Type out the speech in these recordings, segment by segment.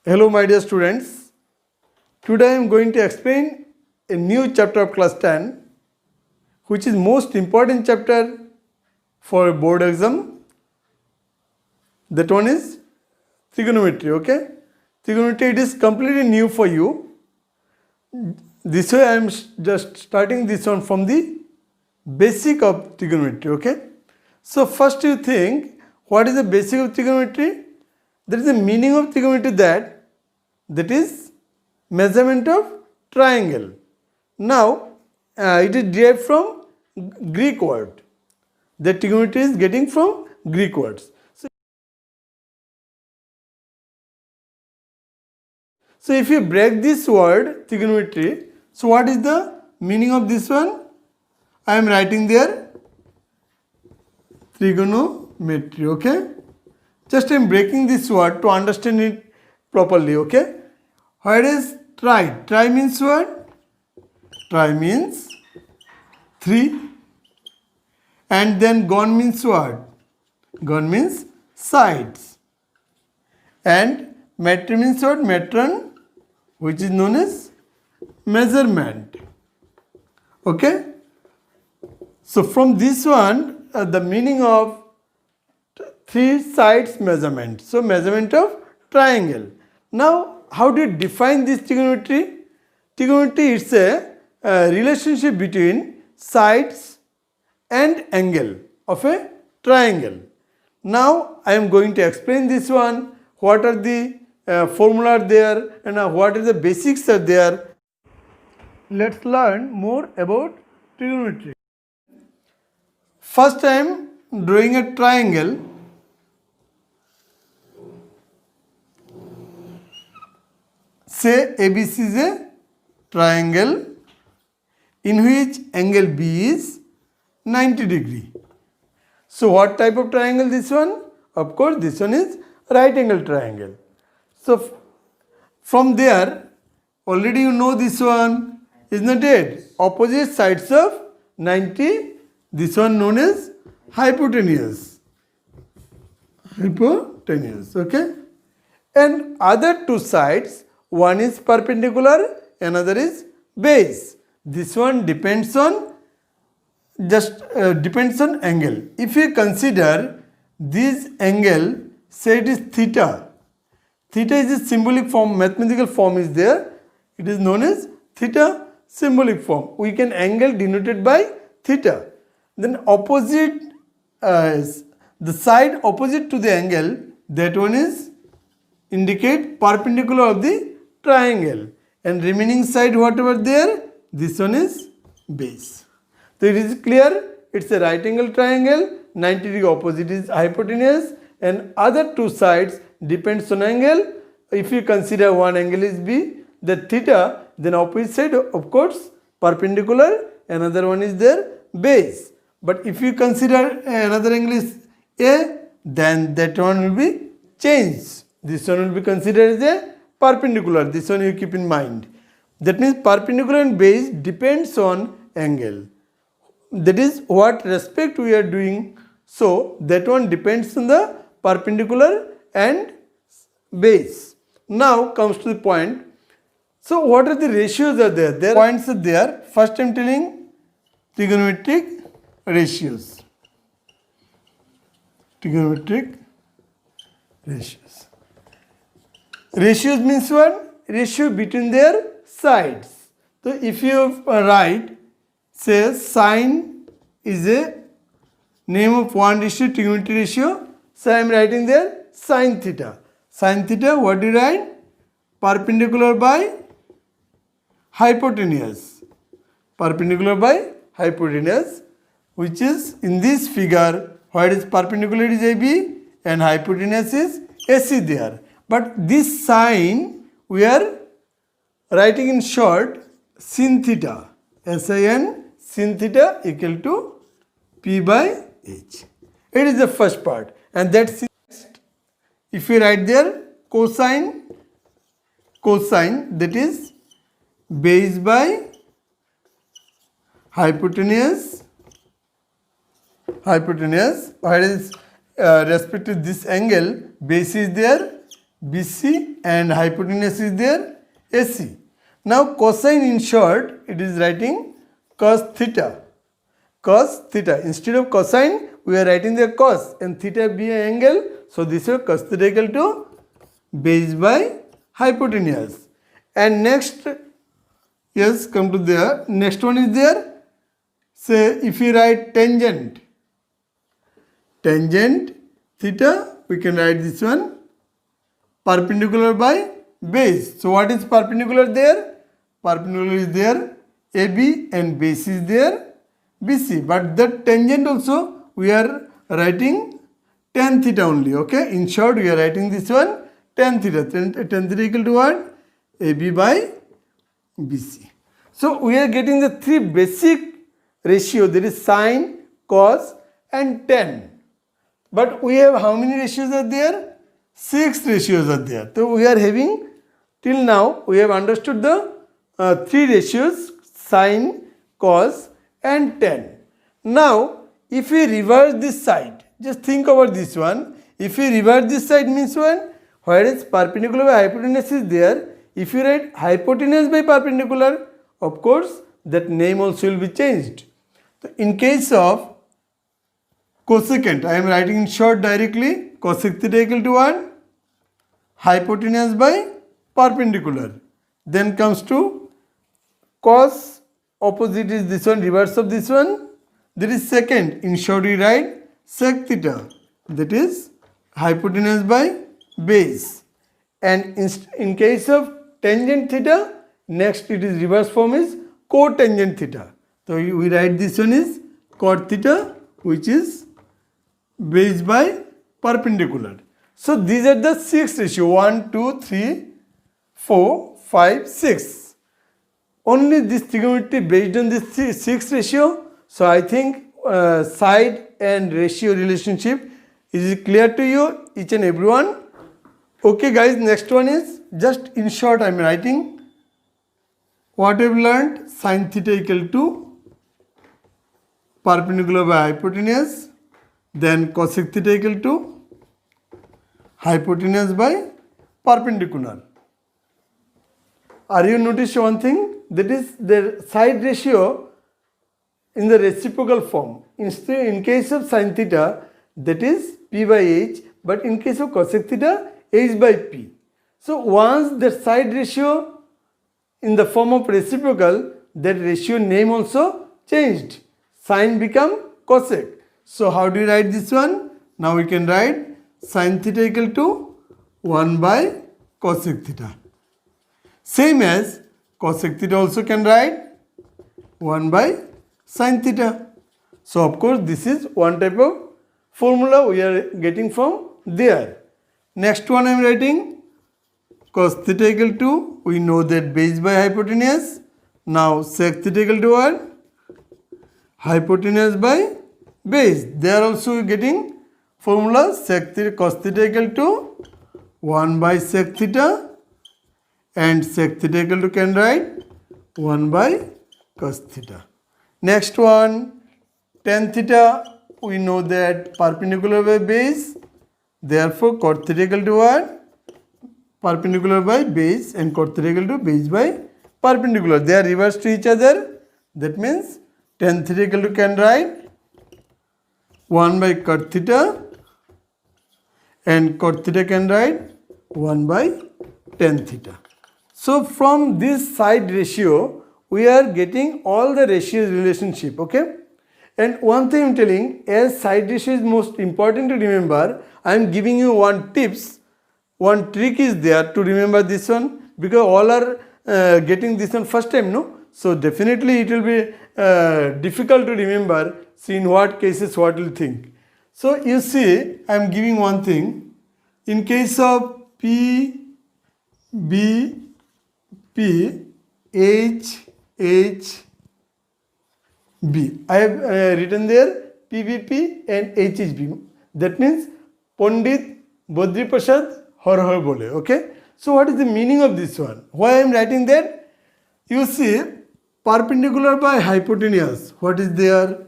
Hello my dear students, today I am going to explain a new chapter of class 10 which is most important chapter for a board exam. That one is trigonometry, okay? Trigonometry, it is completely new for you. This way I am just starting this one from the basic of trigonometry, okay? So first you think, what is the basic of trigonometry? There is a meaning of trigonometry that is measurement of triangle. Now it is derived from Greek word. The trigonometry is getting from Greek words. So if you break this word trigonometry, so what is the meaning of this one? I am writing there trigonometry, okay? Just I am breaking this word to understand it properly, okay? Where is tri? Tri means what? Tri means 3. And then gon means what? Gon means sides. And metri means what? Metron, which is known as measurement. Okay? So from this one, the meaning of 3 sides measurement. So measurement of triangle. Now, how do you define this trigonometry? Trigonometry is a relationship between sides and angle of a triangle. Now, I am going to explain this one. What are the formula there and what are the basics are there. Let's learn more about trigonometry. First, I am drawing a triangle. Say ABC is a triangle in which angle B is 90 degree. So what type of triangle this one? Of course this one is right angle triangle. So from there already you know this one is not it? Opposite sides of 90, this one known as hypotenuse. Hypotenuse, okay? And other two sides, one is perpendicular, another is base. This one depends on angle. If you consider this angle, say it is theta. Theta is a symbolic form, mathematical form is there. It is known as theta symbolic form. We can angle denoted by theta. Then opposite, the side opposite to the angle, that one is indicate perpendicular of the triangle, and remaining side whatever there, this one is base. So it is clear, it's a right angle triangle, 90 degree opposite is hypotenuse and other two sides depends on angle. If you consider one angle is B, the theta, then opposite side of course perpendicular, another one is there base. But if you consider another angle is A, then that one will be changed. This one will be considered as a perpendicular. This one you keep in mind. That means perpendicular and base depends on angle. That is what respect we are doing. So that one depends on the perpendicular and base. Now comes to the point. So what are the ratios are there? Their points are there. First I am telling trigonometric ratios. Trigonometric ratios. Ratios means what? Ratio between their sides. So if you write, say sine is a name of one ratio, trigonometry ratio. So I am writing there sine theta. Sine theta, what do you write? Perpendicular by hypotenuse. Perpendicular by hypotenuse, which is in this figure, where is perpendicular is AB and hypotenuse is AC there. But this sine we are writing in short sin theta. Sin sin theta equal to P by H. It is the first part. And that's it. If you write there cosine, that is base by hypotenuse, where is respect to this angle, base is there, BC, and hypotenuse is there, AC. Now cosine, in short, it is writing cos theta. Cos theta. Instead of cosine, we are writing the cos, and theta be an angle. So this is cos theta equal to base by hypotenuse. And next, yes, come to there. Next one is there. Say if we write tangent theta, we can write this one perpendicular by base. So what is perpendicular there? Perpendicular is there AB, and base is there BC. But the tangent also we are writing tan theta only. Okay. In short, we are writing this one tan theta. Tan theta equal to what? AB by BC. So we are getting the three basic ratio, that is sine, cos, and tan. But we have how many ratios are there? 6 ratios are there. So we are having, till now we have understood the three ratios, sine, cos, and tan. Now if we reverse this side, just think about this one. If we reverse this side means one, whereas perpendicular by hypotenuse is there, if you write hypotenuse by perpendicular, of course that name also will be changed. So in case of cosecant, I am writing in short directly, cosec theta equal to 1, hypotenuse by perpendicular. Then comes to cos, opposite is this one, reverse of this one. There is secant, in short we write sec theta, that is hypotenuse by base. And in case of tangent theta, next it is reverse form is cotangent theta. So we write this one is cot theta, which is base by perpendicular. So these are the 6 ratio, 1, 2, 3, 4, 5, 6. Only this trigonometry based on this 6 ratio. So I think side and ratio relationship is clear to you, each and everyone. Okay guys, next one is just in short I am writing what we have learned. Sin theta equal to perpendicular by hypotenuse, then cosec theta equal to hypotenuse by perpendicular. Are you notice one thing? That is the side ratio in the reciprocal form. In case of sin theta, that is P by H, but in case of cosec theta, H by P. So once the side ratio in the form of reciprocal, that ratio name also changed. Sin become cosec. So how do you write this one? Now we can write sin theta equal to 1 by cosec theta. Same as cosec theta also can write 1 by sin theta. So of course this is one type of formula we are getting from there. Next one I am writing cos theta equal to, we know that base by hypotenuse. Now sec theta equal to what? Hypotenuse by base. There also getting formula sec theta, cos theta equal to 1 by sec theta, and sec theta equal to can write 1 by cos theta. Next one, tan theta, we know that perpendicular by base, therefore cot theta equal to what? Perpendicular by base, and cot theta equal to base by perpendicular. They are reversed to each other. That means tan theta equal to can write 1 by cot theta, and cot theta can write 1 by tan theta. So from this side ratio, we are getting all the ratios relationship, okay? And one thing I am telling, as side ratio is most important to remember, I am giving you one tips, one trick is there to remember this one, because all are getting this one first time, no? So definitely it will be difficult to remember, see in what cases what will think. So you see, I am giving one thing, in case of P, B, P, H, H, B. I have written there PVP and HHB. That means Pandit Badri Prasad Har Har Bole. Okay. So what is the meaning of this one? Why I am writing that? You see, perpendicular by hypotenuse. What is there?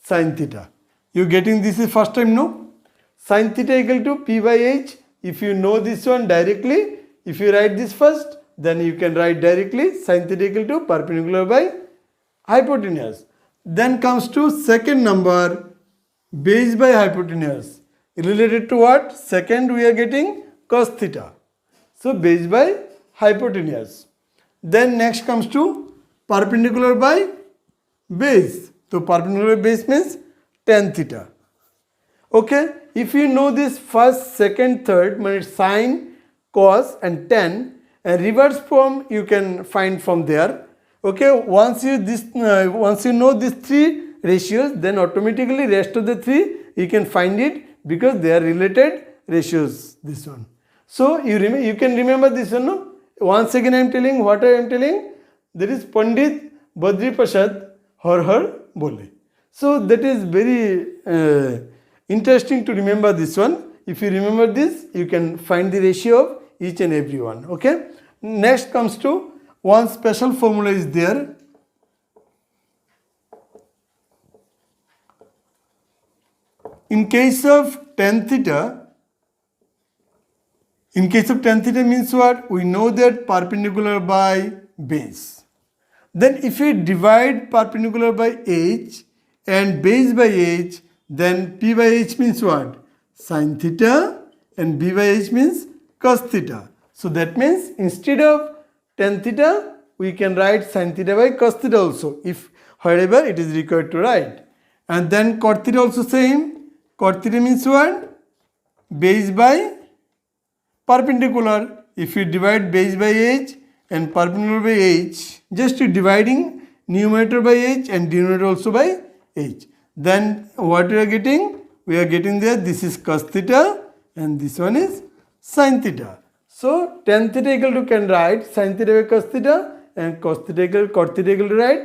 Sin theta. You getting this is first time, no? Sin theta equal to P by H. If you know this one directly, if you write this first, then you can write directly sin theta equal to perpendicular by hypotenuse. Then comes to second number, base by hypotenuse. Related to what? Second we are getting cos theta. So base by hypotenuse. Then next comes to perpendicular by base. So perpendicular base means tan theta. Okay, if you know this first, second, third, mean sine, cos and tan, and reverse form you can find from there. Okay, once you know these three ratios, then automatically rest of the three you can find it because they are related ratios. This one. So you can remember this one. No? Once again I am telling what I am telling. There is Pandit Badri Prasad har bole. So that is very interesting to remember this one. If you remember this, you can find the ratio of each and every one. Okay. Next comes to one special formula is there. In case of tan theta means what? We know that perpendicular by base. Then if we divide perpendicular by h and base by h, then P by h means what? Sin theta, and B by h means cos theta. So that means instead of tan theta, we can write sin theta by cos theta also, if wherever it is required to write. And then cot theta also same. Cot theta means what? Base by perpendicular. If you divide base by h and perpendicular by h, just dividing numerator by h and denominator also by h. Then what we are getting? We are getting there, this is cos theta and this one is sin theta. So tan theta equal to can write sin theta by cos theta, and cos theta equal cot theta equal to write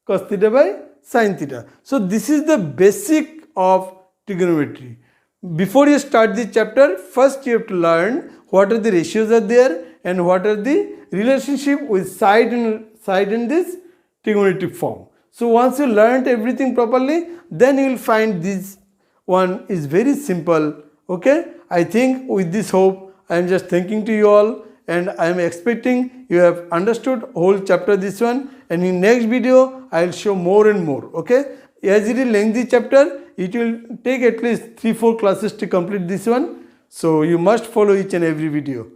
cos theta by sin theta. So this is the basic of trigonometry. Before you start this chapter, first you have to learn what are the ratios are there and what are the relationship with side in this trigonometric form. So once you learned everything properly, then you will find this one is very simple. Okay, I think with this hope I am just thanking to you all, and I am expecting you have understood whole chapter this one, and in next video I will show more and more. Okay, as it is lengthy chapter, it will take at least 3-4 classes to complete this one. So you must follow each and every video.